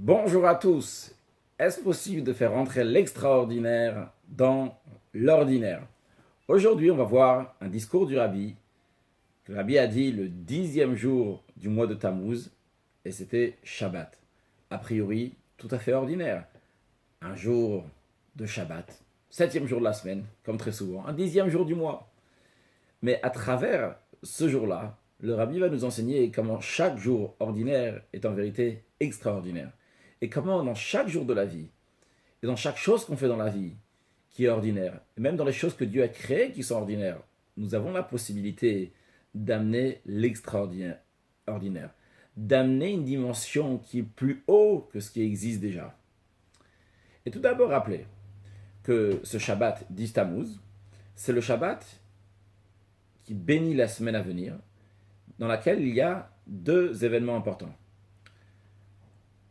Bonjour à tous. Est-ce possible de faire entrer l'extraordinaire dans l'ordinaire? Aujourd'hui, on va voir un discours du Rabbi. Le Rabbi a dit le 10e jour du mois de Tammuz, et c'était Shabbat. A priori, tout à fait ordinaire. Un jour de Shabbat, 7e jour de la semaine, comme très souvent, un 10e jour du mois. Mais à travers ce jour-là, le Rabbi va nous enseigner comment chaque jour ordinaire est en vérité extraordinaire. Et comment dans chaque jour de la vie, et dans chaque chose qu'on fait dans la vie, qui est ordinaire, et même dans les choses que Dieu a créées qui sont ordinaires, nous avons la possibilité d'amener l'extraordinaire, d'amener une dimension qui est plus haut que ce qui existe déjà. Et tout d'abord rappeler que ce Shabbat d'Istamouz, c'est le Shabbat qui bénit la semaine à venir, dans laquelle il y a deux événements importants.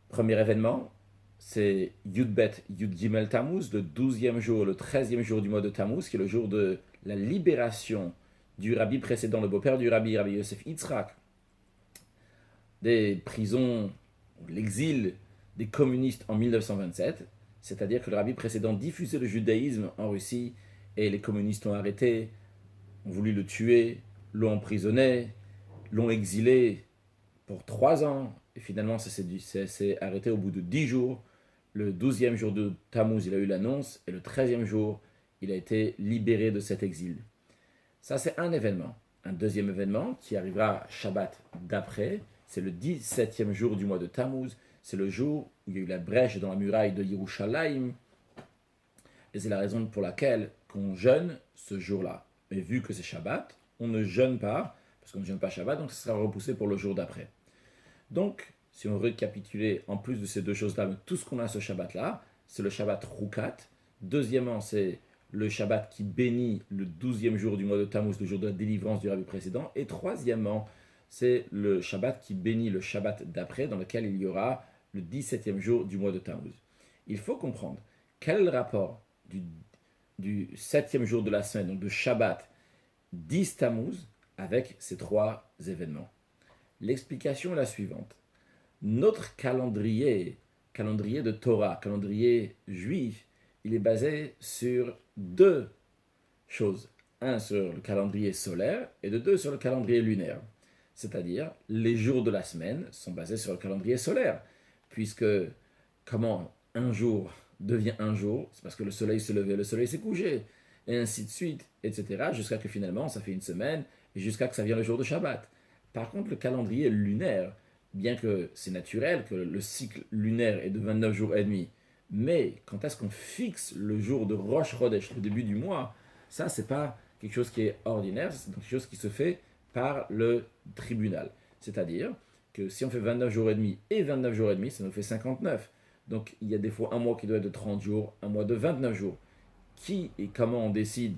Premier événement, c'est Yudbet Yud Gimel Tammuz, le 12e jour, le 13e jour du mois de Tammuz, qui est le jour de la libération du rabbi précédent, le beau-père du rabbi, Rabbi Yosef Yitzhak, des prisons, l'exil des communistes en 1927, c'est-à-dire que le rabbi précédent diffusait le judaïsme en Russie et les communistes l'ont arrêté, ont voulu le tuer, l'ont emprisonné, l'ont exilé pour 3 ans, et finalement ça s'est arrêté au bout de 10 jours. Le 12e jour de Tammuz, il a eu l'annonce, et le 13e jour, il a été libéré de cet exil. Ça, c'est un événement. Un deuxième événement qui arrivera Shabbat d'après, c'est le 17e jour du mois de Tammuz, c'est le jour où il y a eu la brèche dans la muraille de Yerushalayim, et c'est la raison pour laquelle qu'on jeûne ce jour-là. Mais vu que c'est Shabbat, on ne jeûne pas, parce qu'on ne jeûne pas Shabbat, donc ça sera repoussé pour le jour d'après. Donc, si on récapitule en plus de ces deux choses-là, tout ce qu'on a ce Shabbat-là, c'est le Shabbat Rukat. Deuxièmement, c'est le Shabbat qui bénit le 12e jour du mois de Tammuz, le jour de la délivrance du rabbi précédent. Et troisièmement, c'est le Shabbat qui bénit le Shabbat d'après, dans lequel il y aura le 17e jour du mois de Tammuz. Il faut comprendre quel est le rapport du 7e jour de la semaine, donc de Shabbat 10 Tammuz, avec ces trois événements. L'explication est la suivante. Notre calendrier de Torah, calendrier juif, il est basé sur deux choses. Un sur le calendrier solaire et deux sur le calendrier lunaire. C'est-à-dire, les jours de la semaine sont basés sur le calendrier solaire. Puisque, comment un jour devient un jour, c'est parce que le soleil s'est levé, le soleil s'est couché, et ainsi de suite, etc., jusqu'à que finalement ça fait une semaine, et jusqu'à que ça vienne le jour de Shabbat. Par contre, le calendrier lunaire, bien que c'est naturel que le cycle lunaire est de 29 jours et demi, mais quand est-ce qu'on fixe le jour de Rosh Chodesh, le début du mois, ça, c'est pas quelque chose qui est ordinaire, c'est quelque chose qui se fait par le tribunal. C'est-à-dire que si on fait 29 jours et demi et 29 jours et demi, ça nous fait 59. Donc, il y a des fois un mois qui doit être de 30 jours, un mois de 29 jours. Qui et comment on décide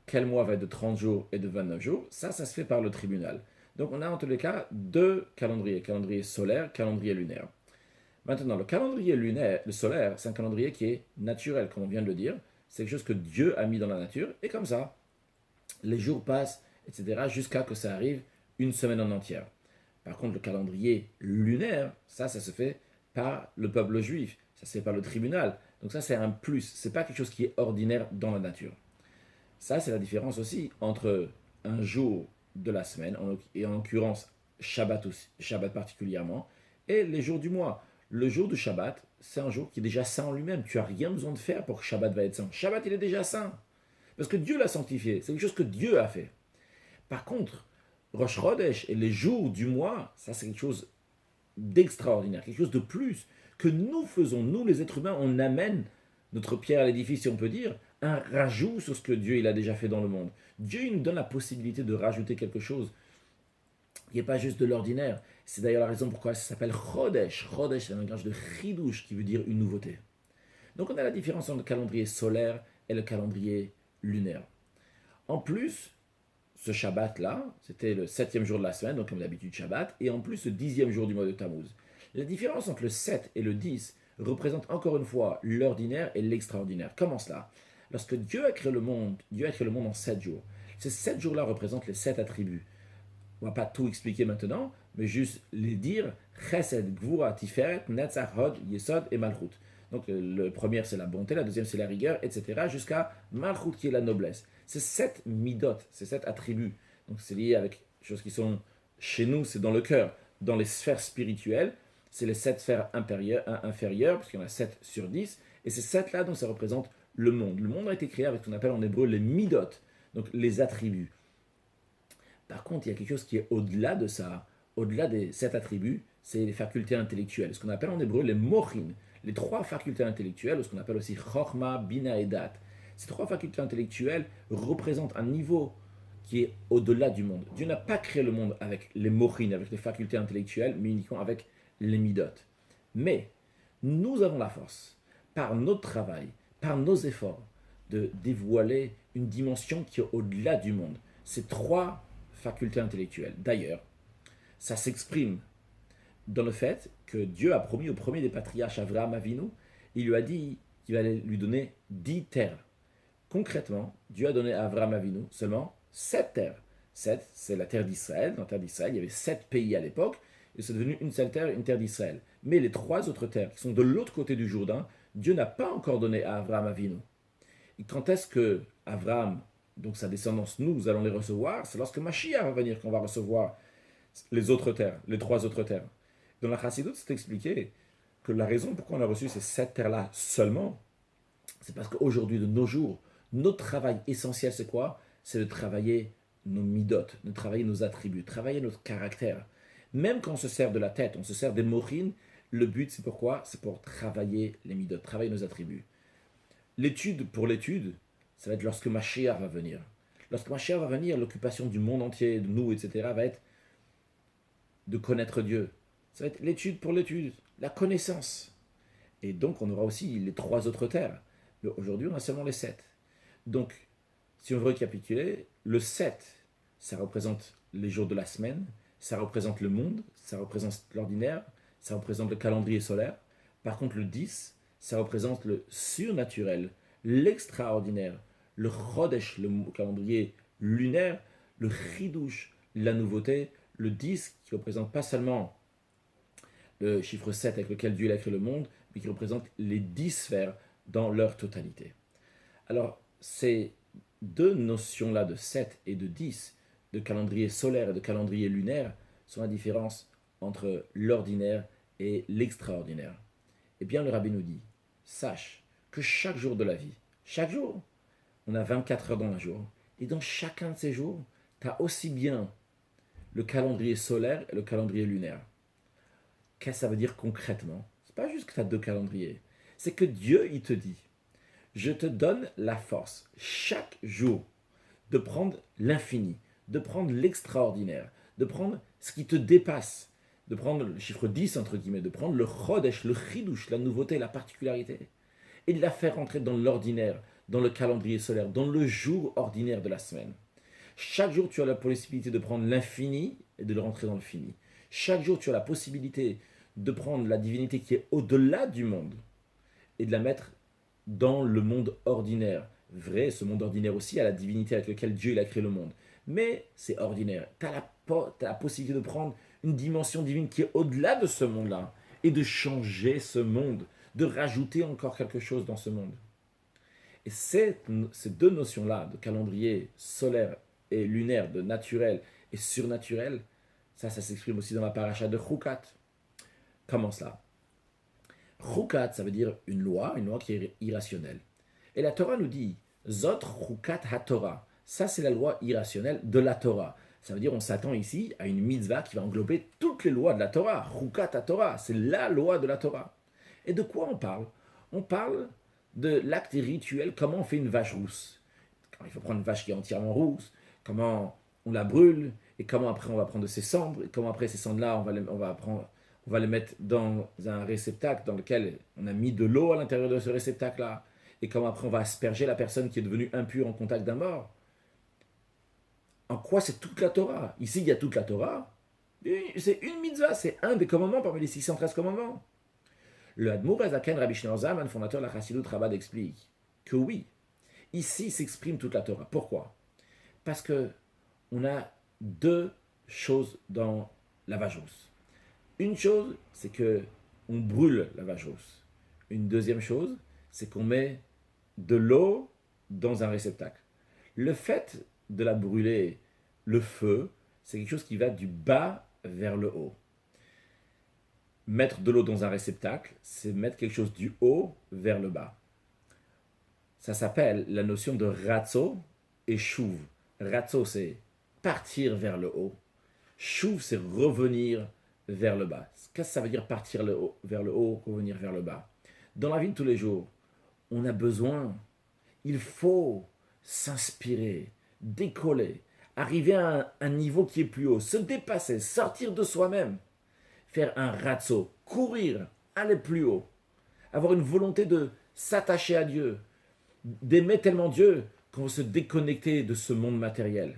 quel mois va être de 30 jours et de 29 jours, ça se fait par le tribunal. Donc on a en tous les cas deux calendriers, calendrier solaire, calendrier lunaire. Maintenant, le calendrier lunaire, le solaire, c'est un calendrier qui est naturel, comme on vient de le dire. C'est quelque chose que Dieu a mis dans la nature, et comme ça, les jours passent, etc., jusqu'à que ça arrive une semaine en entière. Par contre, le calendrier lunaire, ça se fait par le peuple juif, ça se fait par le tribunal. Donc ça, c'est un plus, c'est pas quelque chose qui est ordinaire dans la nature. Ça, c'est la différence aussi entre un jour de la semaine, et en l'occurrence Shabbat, aussi, Shabbat particulièrement, et les jours du mois. Le jour du Shabbat, c'est un jour qui est déjà saint en lui-même. Tu n'as rien besoin de faire pour que Shabbat va être saint. Shabbat, il est déjà saint. Parce que Dieu l'a sanctifié. C'est quelque chose que Dieu a fait. Par contre, Rosh Chodesh et les jours du mois, ça c'est quelque chose d'extraordinaire, quelque chose de plus que nous faisons, nous les êtres humains, on amène notre pierre à l'édifice, si on peut dire, un rajout sur ce que Dieu il a déjà fait dans le monde. Dieu il nous donne la possibilité de rajouter quelque chose qui n'est pas juste de l'ordinaire. C'est d'ailleurs la raison pourquoi ça s'appelle Chodesh. Chodesh, c'est un langage de Chidouche qui veut dire une nouveauté. Donc on a la différence entre le calendrier solaire et le calendrier lunaire. En plus, ce Shabbat-là, c'était le 7e jour de la semaine, donc comme d'habitude Shabbat, et en plus le 10e jour du mois de Tammuz. La différence entre le 7 et le 10 représente encore une fois l'ordinaire et l'extraordinaire. Comment cela? Lorsque Dieu a créé le monde en 7 jours. Ces 7 jours-là représentent les 7 attributs. On ne va pas tout expliquer maintenant, mais juste les dire Chesed, Gvura, Tiferet, Netzach, Hod, Yesod et Malchut. Donc le premier c'est la bonté, la deuxième c'est la rigueur, etc. jusqu'à Malchut qui est la noblesse. C'est 7 midot, c'est 7 attributs. Donc c'est lié avec des choses qui sont chez nous, c'est dans le cœur. Dans les sphères spirituelles, c'est les 7 sphères inférieures, parce qu'il y en a 7 sur 10, et ces 7 là donc ça représente le monde. Le monde a été créé avec ce qu'on appelle en hébreu les midot, donc les attributs. Par contre, il y a quelque chose qui est au-delà de ça, au-delà des 7 attributs, c'est les facultés intellectuelles, ce qu'on appelle en hébreu les mochim, les 3 facultés intellectuelles, ou ce qu'on appelle aussi chorma, bina et dat. Ces 3 facultés intellectuelles représentent un niveau qui est au-delà du monde. Dieu n'a pas créé le monde avec les mochim, avec les facultés intellectuelles, mais uniquement avec les midot. Mais nous avons la force, par notre travail, par nos efforts, de dévoiler une dimension qui est au-delà du monde. Ces 3 facultés intellectuelles. D'ailleurs, ça s'exprime dans le fait que Dieu a promis au premier des patriarches, Avraham Avinu, il lui a dit qu'il allait lui donner 10 terres. Concrètement, Dieu a donné à Avraham Avinu seulement 7 terres. 7, c'est la terre d'Israël. Dans la terre d'Israël, il y avait 7 pays à l'époque, et c'est devenu une seule terre, une terre d'Israël. Mais les 3 autres terres, qui sont de l'autre côté du Jourdain, Dieu n'a pas encore donné à Avraham Avinu. Et quand est-ce que Avraham, donc sa descendance, nous allons les recevoir? C'est lorsque Mashiach va venir qu'on va recevoir les autres terres, les 3 autres terres. Dans la Chassidoute, c'est expliqué que la raison pourquoi on a reçu ces 7 terres-là seulement, c'est parce qu'aujourd'hui, de nos jours, notre travail essentiel, c'est quoi? C'est de travailler nos midot, de travailler nos attributs, travailler notre caractère. Même quand on se sert de la tête, on se sert des mochines, le but, c'est pourquoi? C'est pour travailler les midot, travailler nos attributs. L'étude pour l'étude, ça va être lorsque Mashiach va venir. Lorsque Mashiach va venir, l'occupation du monde entier, de nous, etc., va être de connaître Dieu. Ça va être l'étude pour l'étude, la connaissance. Et donc, on aura aussi les 3 autres terres. Mais aujourd'hui, on a seulement les 7. Donc, si on veut récapituler, le 7, ça représente les jours de la semaine, ça représente le monde, ça représente l'ordinaire, ça représente le calendrier solaire. Par contre, le 10, ça représente le surnaturel, l'extraordinaire, le chodesh, le calendrier lunaire, le chidouche, la nouveauté, le 10 qui représente pas seulement le chiffre 7 avec lequel Dieu a créé le monde, mais qui représente les 10 sphères dans leur totalité. Alors, ces 2 notions-là de 7 et de 10, de calendrier solaire et de calendrier lunaire, sont la différence entre l'ordinaire et l'extraordinaire. Eh bien, le rabbi nous dit, sache que chaque jour de la vie, chaque jour, on a 24 heures dans un jour, et dans chacun de ces jours, tu as aussi bien le calendrier solaire et le calendrier lunaire. Qu'est-ce que ça veut dire concrètement? C'est pas juste que tu as 2 calendriers, c'est que Dieu, il te dit, je te donne la force chaque jour de prendre l'infini, de prendre l'extraordinaire, de prendre ce qui te dépasse, de prendre le chiffre 10 entre guillemets, de prendre le chodesh, le chidouche, la nouveauté, la particularité, et de la faire rentrer dans l'ordinaire, dans le calendrier solaire, dans le jour ordinaire de la semaine. Chaque jour, tu as la possibilité de prendre l'infini et de le rentrer dans le fini. Chaque jour, tu as la possibilité de prendre la divinité qui est au-delà du monde et de la mettre dans le monde ordinaire. Vrai, ce monde ordinaire aussi a la divinité avec laquelle Dieu il a créé le monde. Mais c'est ordinaire. Tu as la possibilité de prendre une dimension divine qui est au-delà de ce monde-là et de changer ce monde, de rajouter encore quelque chose dans ce monde. Et ces 2 notions-là, de calendrier solaire et lunaire, de naturel et surnaturel, ça s'exprime aussi dans la paracha de Chukat. Comment cela? Chukat, ça veut dire une loi qui est irrationnelle. Et la Torah nous dit, Zot Chukat HaTorah. Ça, c'est la loi irrationnelle de la Torah. Ça veut dire on s'attend ici à une mitzvah qui va englober toutes les lois de la Torah. Chukat HaTorah, c'est la loi de la Torah. Et de quoi on parle? On parle de l'acte rituel, comment on fait une vache rousse. Il faut prendre une vache qui est entièrement rousse, comment on la brûle, et comment après on va prendre de ses cendres, et comment après ces cendres-là on va les mettre dans un réceptacle dans lequel on a mis de l'eau à l'intérieur de ce réceptacle-là, et comment après on va asperger la personne qui est devenue impure en contact d'un mort. En quoi c'est toute la Torah? Ici il y a toute la Torah, c'est une mitzvah, c'est un des commandements parmi les 613 commandements. Le Admour Azaken Rabbi Shneur Zalman, fondateur de la Chassidut Chabad, explique que oui, ici s'exprime toute la Torah. Pourquoi? Parce que on a 2 choses dans la vache rousse. Une chose, c'est que on brûle la vache rousse. Une deuxième chose, c'est qu'on met de l'eau dans un réceptacle. Le fait de la brûler, le feu, c'est quelque chose qui va du bas vers le haut. Mettre de l'eau dans un réceptacle, c'est mettre quelque chose du haut vers le bas. Ça s'appelle la notion de ratzo et chouv. Ratzo, c'est partir vers le haut. Chouv, c'est revenir vers le bas. Qu'est-ce que ça veut dire partir vers le haut, revenir vers le bas? Dans la vie de tous les jours, on a besoin, il faut s'inspirer, décoller, arriver à un niveau qui est plus haut, se dépasser, sortir de soi-même, faire un ratzo, courir, aller plus haut, avoir une volonté de s'attacher à Dieu, d'aimer tellement Dieu qu'on veut se déconnecter de ce monde matériel.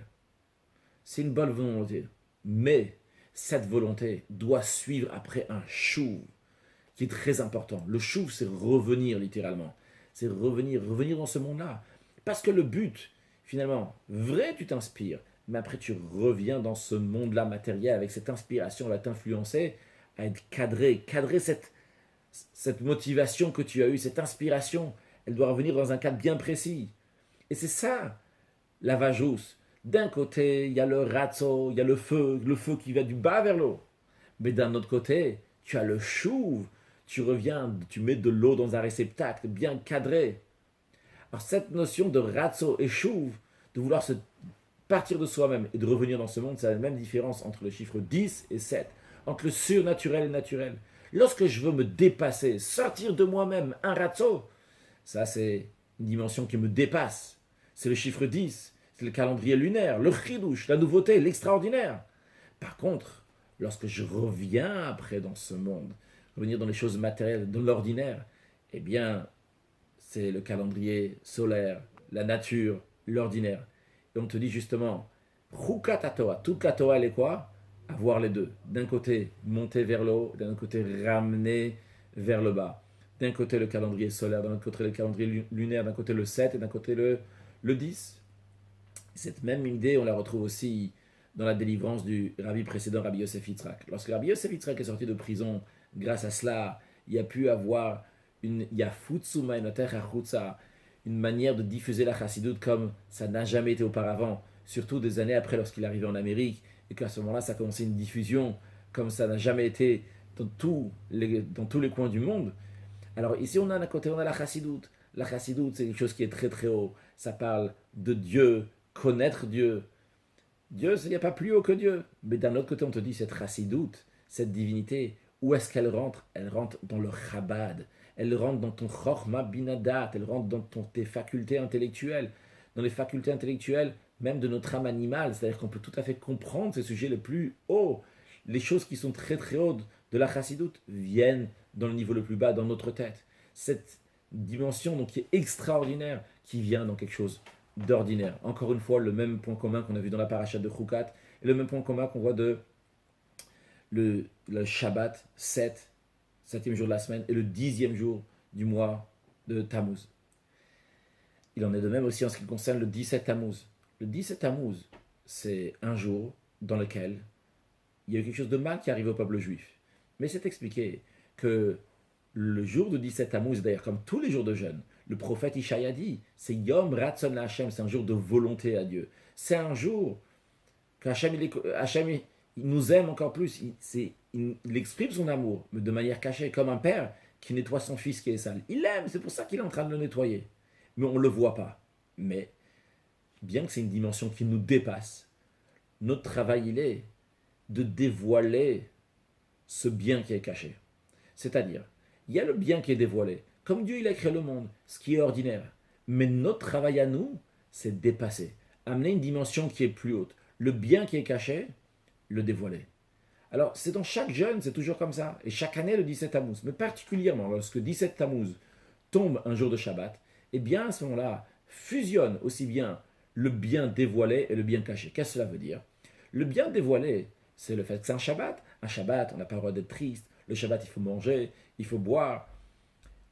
C'est une bonne volonté. Mais cette volonté doit suivre après un chouv, qui est très important. Le chouv, c'est revenir littéralement. C'est revenir dans ce monde-là. Parce que le but, finalement, vrai, tu t'inspires, mais après tu reviens dans ce monde-là matériel avec cette inspiration, va t'influencer à être cadré. Cadrer cette motivation que tu as eue, cette inspiration, elle doit revenir dans un cadre bien précis. Et c'est ça, la vache rousse. D'un côté, il y a le ratzo, il y a le feu qui va du bas vers le haut. Mais d'un autre côté, tu as le chouv, tu reviens, tu mets de l'eau dans un réceptacle bien cadré. Alors cette notion de ratzo et chouv, de vouloir se partir de soi-même et de revenir dans ce monde, c'est la même différence entre le chiffre 10 et 7, entre le surnaturel et le naturel. Lorsque je veux me dépasser, sortir de moi-même, un ratzo, ça c'est une dimension qui me dépasse. C'est le chiffre 10, c'est le calendrier lunaire, le chidouche, la nouveauté, l'extraordinaire. Par contre, lorsque je reviens après dans ce monde, revenir dans les choses matérielles, dans l'ordinaire, eh bien, c'est le calendrier solaire, la nature, l'ordinaire. Et on te dit justement, Rukat Toa, toute la Toa, elle est quoi? Avoir les deux. D'un côté, monter vers le haut, d'un autre côté, ramener vers le bas. D'un côté, le calendrier solaire, d'un autre côté, le calendrier lunaire, d'un côté, le 7 et d'un côté, le 10. Cette même idée, on la retrouve aussi dans la délivrance du rabbi précédent, Rabbi Yosef Yitzhak. Lorsque Rabbi Yosef Yitzhak est sorti de prison, grâce à cela, il a pu avoir une manière de diffuser la chassidoute comme ça n'a jamais été auparavant, surtout des années après lorsqu'il est arrivé en Amérique, et qu'à ce moment-là, ça a commencé une diffusion comme ça n'a jamais été dans tous les coins du monde. Alors ici, on a d'un côté, on a la chassidoute. La chassidoute, c'est quelque chose qui est très très haut. Ça parle de Dieu, connaître Dieu. Dieu, il n'y a pas plus haut que Dieu. Mais d'un autre côté, on te dit cette chassidoute, cette divinité, où est-ce qu'elle rentre? Elle rentre dans le chabad. Elle rentre dans ton chorma binadat. Elle rentre dans tes facultés intellectuelles. Dans les facultés intellectuelles, même de notre âme animale. C'est-à-dire qu'on peut tout à fait comprendre ces sujets les plus hauts. Les choses qui sont très très hautes de la chassidoute viennent dans le niveau le plus bas, dans notre tête. Cette dimension donc, qui est extraordinaire, qui vient dans quelque chose d'ordinaire. Encore une fois, le même point commun qu'on a vu dans la paracha de Chukat, et le même point commun qu'on voit de le Shabbat 7, 7e jour de la semaine, et le 10e jour du mois de Tammuz. Il en est de même aussi en ce qui concerne le 17 Tammuz. Le 17 Tammuz, c'est un jour dans lequel il y a eu quelque chose de mal qui arrive au peuple juif. Mais c'est expliqué que le jour de 17 Tammuz, d'ailleurs comme tous les jours de jeûne, le prophète Ishaïa dit, c'est Yom Ratzon Hashem, c'est un jour de volonté à Dieu. C'est un jour qu'Hachem il nous aime encore plus. Il exprime son amour, mais de manière cachée, comme un père qui nettoie son fils qui est sale. Il l'aime, c'est pour ça qu'il est en train de le nettoyer. Mais on ne le voit pas. Mais, bien que c'est une dimension qui nous dépasse, notre travail, il est de dévoiler ce bien qui est caché. C'est-à-dire, il y a le bien qui est dévoilé. Comme Dieu, il a créé le monde, ce qui est ordinaire. Mais notre travail à nous, c'est dépasser. Amener une dimension qui est plus haute. Le bien qui est caché, le dévoiler. Alors, c'est dans chaque jeûne, c'est toujours comme ça. Et chaque année, le 17 Tammuz. Mais particulièrement, lorsque 17 Tammuz tombe un jour de Shabbat, eh bien, à ce moment-là, fusionne aussi bien le bien dévoilé et le bien caché. Qu'est-ce que cela veut dire? Le bien dévoilé, c'est le fait que c'est un Shabbat. Un Shabbat, on n'a pas le droit d'être triste. Le Shabbat, il faut manger, il faut boire.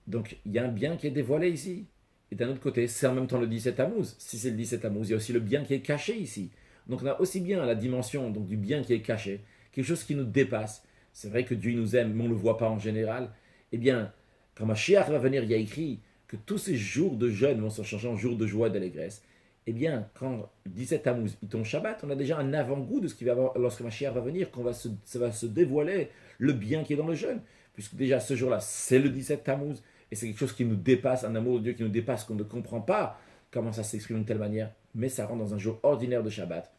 Donc, il y a un bien qui est dévoilé ici. Et d'un autre côté, c'est en même temps le 17 Tammuz. Si c'est le 17 Tammuz, il y a aussi le bien qui est caché ici. Donc, on a aussi bien la dimension donc, du bien qui est caché, quelque chose qui nous dépasse. C'est vrai que Dieu nous aime, mais on ne le voit pas en général. Eh bien, quand Mashiach va venir, il y a écrit que tous ces jours de jeûne vont se changer en jours de joie et d'allégresse. Eh bien, quand le 17 Tammuz, il tombe Shabbat, on a déjà un avant-goût de ce qu'il va y avoir lorsque Mashiach va venir, ça va se dévoiler le bien qui est dans le jeûne. Puisque déjà ce jour-là, c'est le 17 Tammuz, et c'est quelque chose qui nous dépasse, un amour de Dieu qui nous dépasse, qu'on ne comprend pas comment ça s'exprime de telle manière, mais ça rentre dans un jour ordinaire de Shabbat,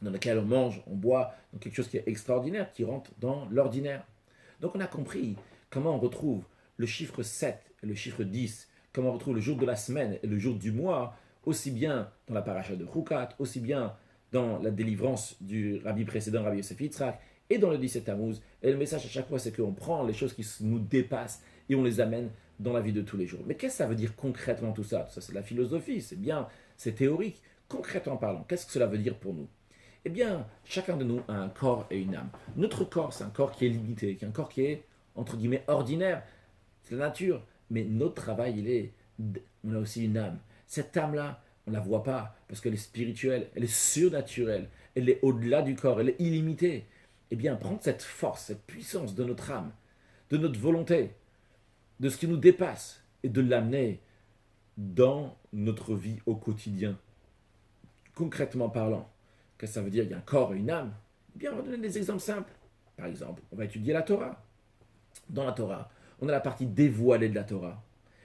dans lequel on mange, on boit, donc quelque chose qui est extraordinaire, qui rentre dans l'ordinaire. Donc on a compris comment on retrouve le chiffre 7 et le chiffre 10, comment on retrouve le jour de la semaine et le jour du mois, aussi bien dans la paracha de Chukat, aussi bien dans la délivrance du rabbi précédent, Rabbi Yosef Yitzhak, et dans le 17 Tammuz. Et le message à chaque fois, c'est qu'on prend les choses qui nous dépassent et on les amène dans la vie de tous les jours. Mais qu'est-ce que ça veut dire concrètement tout ça? Tout ça, c'est de la philosophie, c'est bien, c'est théorique. Concrètement parlant, qu'est-ce que cela veut dire pour nous? Eh bien, chacun de nous a un corps et une âme. Notre corps, c'est un corps qui est limité, un corps qui est, entre guillemets, ordinaire. C'est la nature. Mais notre travail, on a aussi une âme. Cette âme-là, on ne la voit pas parce qu'elle est spirituelle, elle est surnaturelle, elle est au-delà du corps, elle est illimitée. Eh bien, prendre cette force, cette puissance de notre âme, de notre volonté, de ce qui nous dépasse, et de l'amener dans notre vie au quotidien. Concrètement parlant, qu'est-ce que ça veut dire? Il y a un corps et une âme. Eh bien, on va donner des exemples simples. Par exemple, on va étudier la Torah. Dans la Torah, on a la partie dévoilée de la Torah.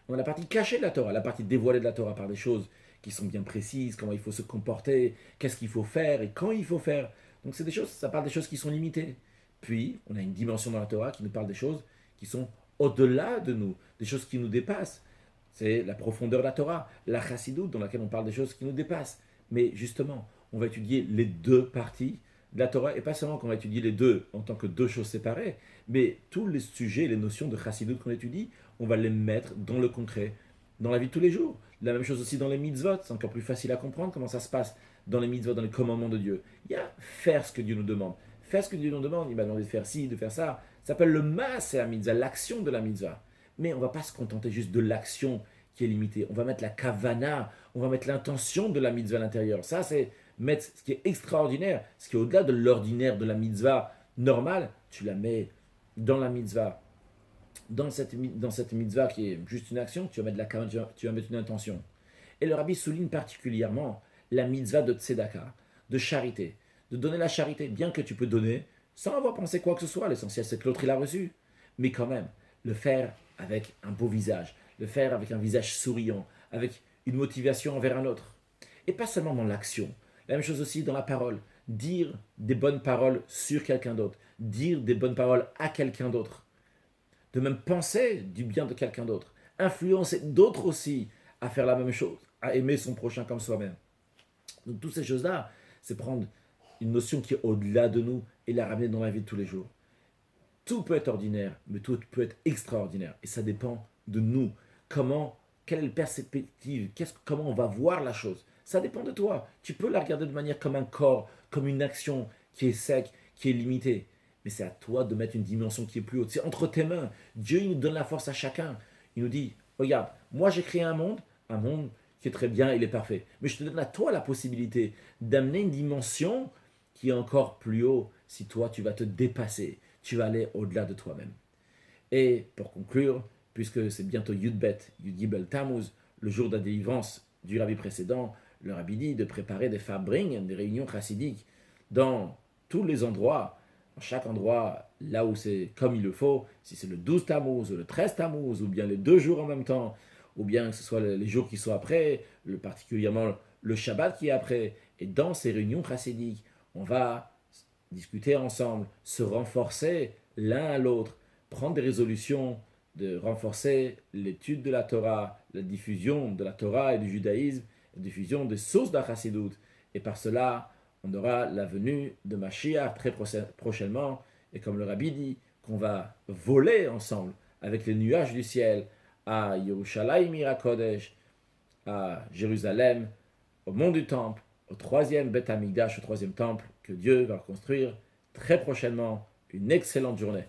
On a la partie cachée de la Torah. La partie dévoilée de la Torah par des choses qui sont bien précises, comment il faut se comporter, qu'est-ce qu'il faut faire et quand il faut faire. Donc c'est des choses, ça parle des choses qui sont limitées. Puis, on a une dimension dans la Torah qui nous parle des choses qui sont au-delà de nous, des choses qui nous dépassent. C'est la profondeur de la Torah, la chassidoute dans laquelle on parle des choses qui nous dépassent. Mais justement, on va étudier les deux parties de la Torah, et pas seulement qu'on va étudier les deux en tant que deux choses séparées, mais tous les sujets, les notions de chassidoute qu'on étudie, on va les mettre dans le concret, dans la vie de tous les jours. La même chose aussi dans les mitzvot, c'est encore plus facile à comprendre comment ça se passe dans les mitzvot, dans les commandements de Dieu. Il y a faire ce que Dieu nous demande. Faire ce que Dieu nous demande, il m'a demandé de faire ci, de faire ça. Ça s'appelle le maaseh mitzvah, l'action de la mitzvah. Mais on ne va pas se contenter juste de l'action qui est limitée. On va mettre la kavana, on va mettre l'intention de la mitzvah à l'intérieur. Ça, c'est mettre ce qui est extraordinaire, ce qui est au-delà de l'ordinaire de la mitzvah normale, tu la mets dans la mitzvah. Dans cette mitzvah qui est juste une action, tu vas mettre de la kavana, tu vas mettre une intention. Et le rabbi souligne particulièrement la mitzvah de tzedaka, de charité, de donner la charité, bien que tu peux donner sans avoir pensé quoi que ce soit. L'essentiel, c'est que l'autre, il a reçu. Mais quand même, le faire avec un beau visage, le faire avec un visage souriant, avec une motivation envers un autre. Et pas seulement dans l'action. La même chose aussi dans la parole. Dire des bonnes paroles sur quelqu'un d'autre. Dire des bonnes paroles à quelqu'un d'autre. De même penser du bien de quelqu'un d'autre. Influencer d'autres aussi à faire la même chose, à aimer son prochain comme soi-même. Donc toutes ces choses-là, c'est prendre une notion qui est au-delà de nous et la ramener dans la vie de tous les jours. Tout peut être ordinaire, mais tout peut être extraordinaire. Et ça dépend de nous. Quelle est la perspective, comment on va voir la chose. Ça dépend de toi. Tu peux la regarder de manière comme un corps, comme une action qui est sec, qui est limitée. Mais c'est à toi de mettre une dimension qui est plus haute. C'est entre tes mains. Dieu, il nous donne la force à chacun. Il nous dit, regarde, moi j'ai créé un monde qui est très bien, il est parfait. Mais je te donne à toi la possibilité d'amener une dimension qui est encore plus haut si toi tu vas te dépasser, tu vas aller au-delà de toi-même. Et pour conclure, puisque c'est bientôt Yudbet, Yud Gimel Tammuz, le jour de la délivrance du rabbi précédent, le rabbi dit de préparer des fabring, des réunions chassidiques dans tous les endroits, dans chaque endroit, là où c'est comme il le faut, si c'est le 12 Tammuz ou le 13 Tammuz, ou bien les 2 jours en même temps, ou bien que ce soit les jours qui sont après, particulièrement le Shabbat qui est après. Et dans ces réunions chassidiques, on va discuter ensemble, se renforcer l'un à l'autre, prendre des résolutions de renforcer l'étude de la Torah, la diffusion de la Torah et du judaïsme, la diffusion des sources de la chassidoute. Et par cela, on aura la venue de Mashiach très prochainement. Et comme le rabbi dit, qu'on va voler ensemble avec les nuages du ciel à Yerushalayim Irakodesh, à Jérusalem, au mont du Temple, au troisième Beth Amikdash, au troisième temple que Dieu va construire très prochainement. Une excellente journée.